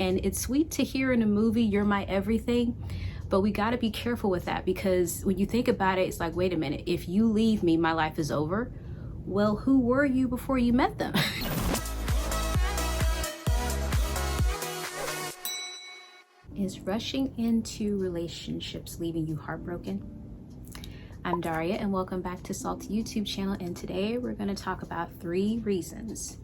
And it's sweet to hear in a movie, you're my everything, but we got to be careful with that, because when you think about it, it's like, wait a minute, if you leave me, my life is over. Well, who were you before you met them? Is rushing into relationships leaving you heartbroken? I'm Daria and welcome back to Salt's YouTube channel, and today we're going to talk about 3 reasons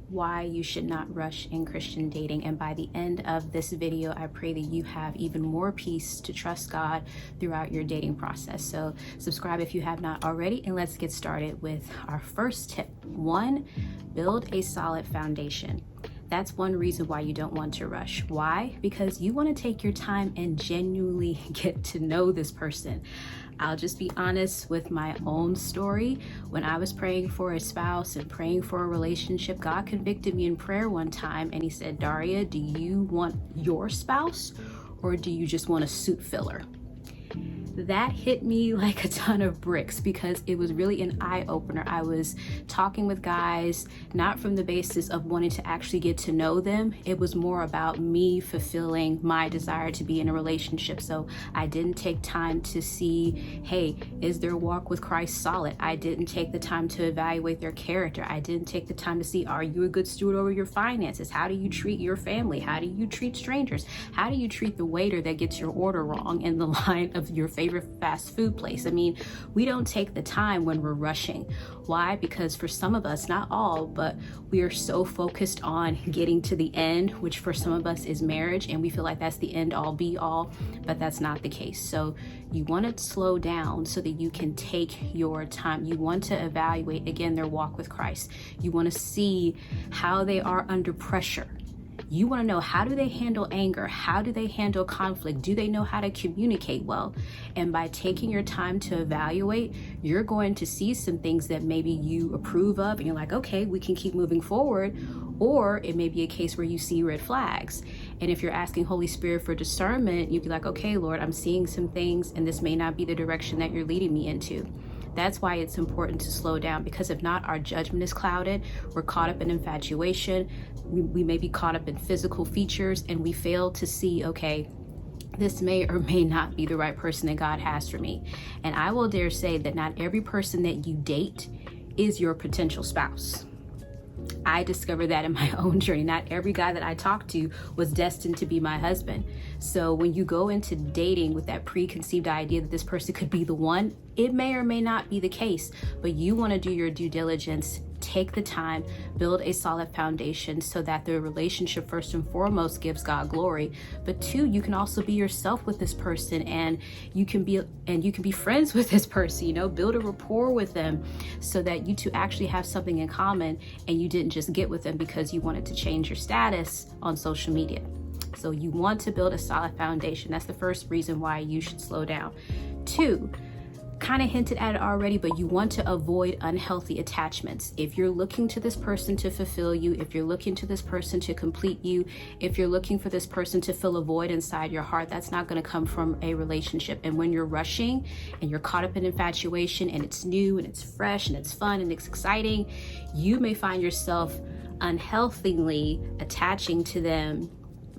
why you should not rush in Christian dating. And by the end of this video, I pray that you have even more peace to trust God throughout your dating process. So subscribe if you have not already, and let's get started with our first tip. 1, build a solid foundation. That's one reason why you don't want to rush. Why? Because you want to take your time and genuinely get to know this person. I'll just be honest with my own story. When I was praying for a spouse and praying for a relationship, God convicted me in prayer one time and he said, Daria, do you want your spouse or do you just want a suit filler? That hit me like a ton of bricks, because it was really an eye-opener. I was talking with guys, not from the basis of wanting to actually get to know them. It was more about me fulfilling my desire to be in a relationship. So I didn't take time to see, hey, is their walk with Christ solid? I didn't take the time to evaluate their character. I didn't take the time to see, are you a good steward over your finances? How do you treat your family? How do you treat strangers? How do you treat the waiter that gets your order wrong in the line of your favorite fast food place? I mean, we don't take the time when we're rushing. Why? Because for some of us, not all, but we are so focused on getting to the end, which for some of us is marriage, and we feel like that's the end all be all, but that's not the case. So you want to slow down so that you can take your time. You want to evaluate, again, their walk with Christ. You want to see how they are under pressure. You want to know, how do they handle anger? How do they handle conflict? Do they know how to communicate well? And by taking your time to evaluate, you're going to see some things that maybe you approve of and you're like, okay, we can keep moving forward. Or it may be a case where you see red flags. And if you're asking Holy Spirit for discernment, you'd be like, okay, Lord, I'm seeing some things and this may not be the direction that you're leading me into. That's why it's important to slow down, because if not, our judgment is clouded. We're caught up in infatuation. We may be caught up in physical features, and we fail to see, okay, this may or may not be the right person that God has for me. And I will dare say that not every person that you date is your potential spouse. I discovered that in my own journey. Not every guy that I talked to was destined to be my husband. So when you go into dating with that preconceived idea that this person could be the one, it may or may not be the case, but you want to do your due diligence. Take the time, build a solid foundation so that the relationship first and foremost gives God glory. But 2, you can also be yourself with this person, and you can be friends with this person, build a rapport with them so that you two actually have something in common, and you didn't just get with them because you wanted to change your status on social media. So you want to build a solid foundation. That's the first reason why you should slow down. 2, kind of hinted at it already, but you want to avoid unhealthy attachments. If you're looking to this person to fulfill you, if you're looking to this person to complete you, if you're looking for this person to fill a void inside your heart, that's not going to come from a relationship. And when you're rushing and you're caught up in infatuation and it's new and it's fresh and it's fun and it's exciting, you may find yourself unhealthily attaching to them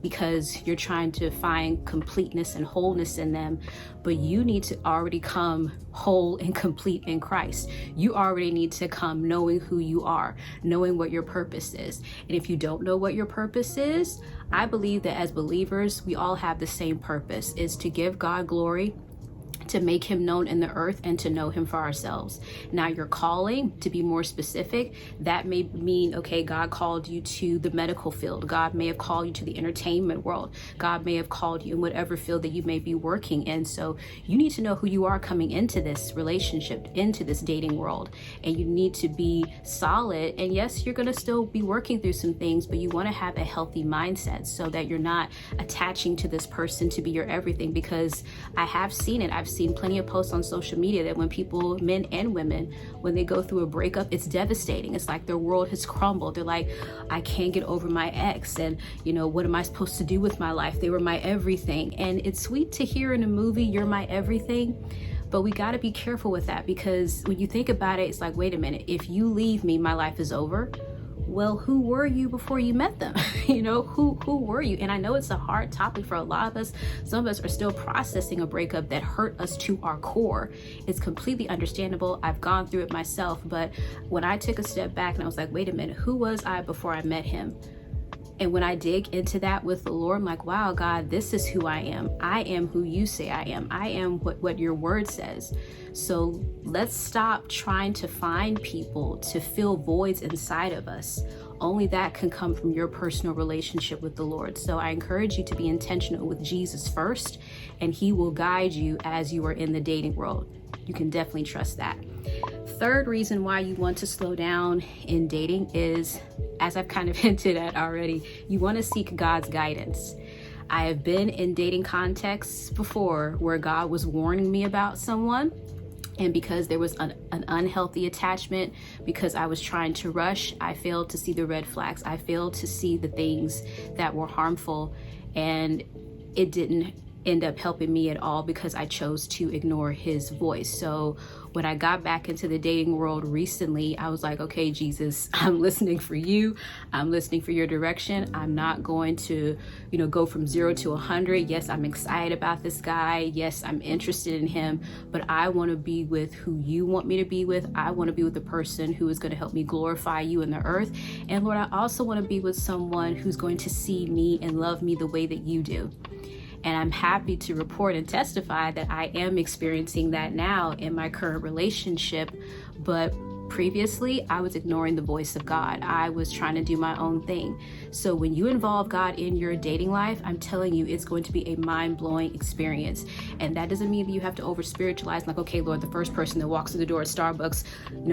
because you're trying to find completeness and wholeness in them, but you need to already come whole and complete in Christ. You already need to come knowing who you are, knowing what your purpose is. And if you don't know what your purpose is, I believe that as believers, we all have the same purpose, is to give God glory, to make him known in the earth, and to know him for ourselves. Now, your calling, to be more specific, that may mean, okay, God called you to the medical field. God may have called you to the entertainment world. God may have called you in whatever field that you may be working in. So you need to know who you are coming into this relationship, into this dating world, and you need to be solid. And yes, you're going to still be working through some things, but you want to have a healthy mindset so that you're not attaching to this person to be your everything, because I have seen it. I've seen plenty of posts on social media that when people, men and women, when they go through a breakup, it's devastating. It's like their world has crumbled. They're like, I can't get over my ex, and what am I supposed to do with my life? They were my everything. And it's sweet to hear in a movie, you're my everything, but we got to be careful with that, because when you think about it, it's like, wait a minute, if you leave me, my life is over. well, who were you before you met them? You know, who were you? And I know it's a hard topic for a lot of us. Some of us are still processing a breakup that hurt us to our core. It's completely understandable. I've gone through it myself. But when I took a step back and I was like, wait a minute, who was I before I met him? And when I dig into that with the Lord, I'm like, wow, God, this is who I am. I am who you say I am. I am what your word says. So let's stop trying to find people to fill voids inside of us. Only that can come from your personal relationship with the Lord. So I encourage you to be intentional with Jesus first, and he will guide you as you are in the dating world. You can definitely trust that. Third reason why you want to slow down in dating is, as I've kind of hinted at already, you want to seek God's guidance. I have been in dating contexts before where God was warning me about someone, and because there was an unhealthy attachment, because I was trying to rush, I failed to see the red flags. I failed to see the things that were harmful, and it didn't end up helping me at all because I chose to ignore his voice. So when I got back into the dating world recently, I was like, okay, Jesus, I'm listening for you. I'm listening for your direction. I'm not going to, go from 0 to 100. Yes, I'm excited about this guy. Yes, I'm interested in him, but I want to be with who you want me to be with. I want to be with the person who is going to help me glorify you in the earth. And Lord, I also want to be with someone who's going to see me and love me the way that you do. And I'm happy to report and testify that I am experiencing that now in my current relationship. But previously, I was ignoring the voice of God. I was trying to do my own thing. So when you involve God in your dating life, I'm telling you, it's going to be a mind-blowing experience. And that doesn't mean that you have to over-spiritualize, like, okay, Lord, the first person that walks through the door at Starbucks,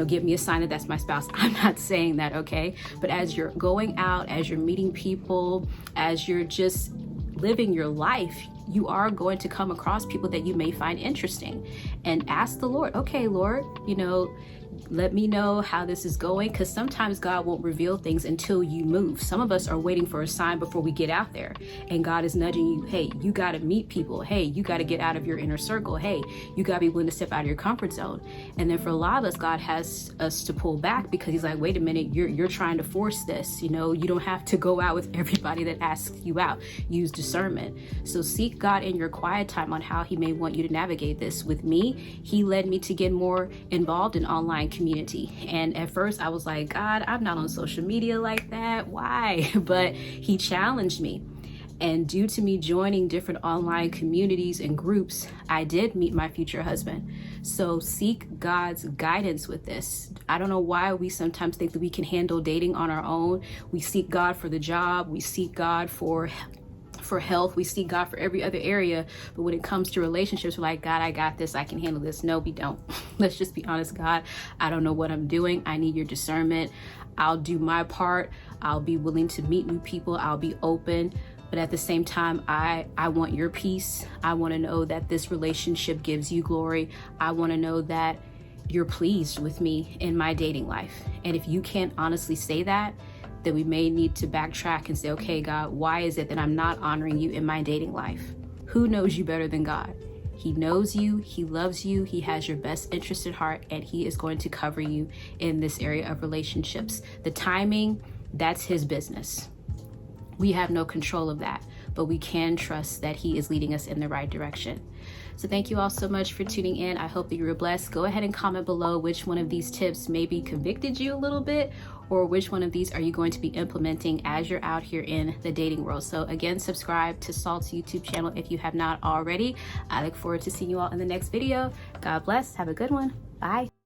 give me a sign that that's my spouse. I'm not saying that, okay? But as you're going out, as you're meeting people, as you're just living your life, you are going to come across people that you may find interesting. And ask the Lord, okay, Lord, let me know how this is going, because sometimes God won't reveal things until you move. Some of us are waiting for a sign before we get out there, and God is nudging you. Hey, you got to meet people. Hey, you got to get out of your inner circle. Hey, you got to be willing to step out of your comfort zone. And then for a lot of us, God has us to pull back because he's like, wait a minute, you're trying to force this. You don't have to go out with everybody that asks you out. Use discernment. So seek God in your quiet time on how he may want you to navigate this. With me, he led me to get more involved in online community. And at first I was like, God, I'm not on social media like that. Why? But he challenged me. And due to me joining different online communities and groups, I did meet my future husband. So seek God's guidance with this. I don't know why we sometimes think that we can handle dating on our own. We seek God for the job. We seek God for health. We seek God for every other area. But when it comes to relationships, we're like, God, I got this. I can handle this. No, we don't. Let's just be honest, God. I don't know what I'm doing. I need your discernment. I'll do my part. I'll be willing to meet new people. I'll be open. But at the same time, I want your peace. I want to know that this relationship gives you glory. I want to know that you're pleased with me in my dating life. And if you can't honestly say that, then we may need to backtrack and say, okay, God, why is it that I'm not honoring you in my dating life? Who knows you better than God? He knows you, he loves you, he has your best interest at heart, and he is going to cover you in this area of relationships. The timing, that's his business. We have no control of that, but we can trust that he is leading us in the right direction. So thank you all so much for tuning in. I hope that you were blessed. Go ahead and comment below which one of these tips maybe convicted you a little bit, or which one of these are you going to be implementing as you're out here in the dating world. So again, subscribe to Salt's YouTube channel if you have not already. I look forward to seeing you all in the next video. God bless. Have a good one. Bye.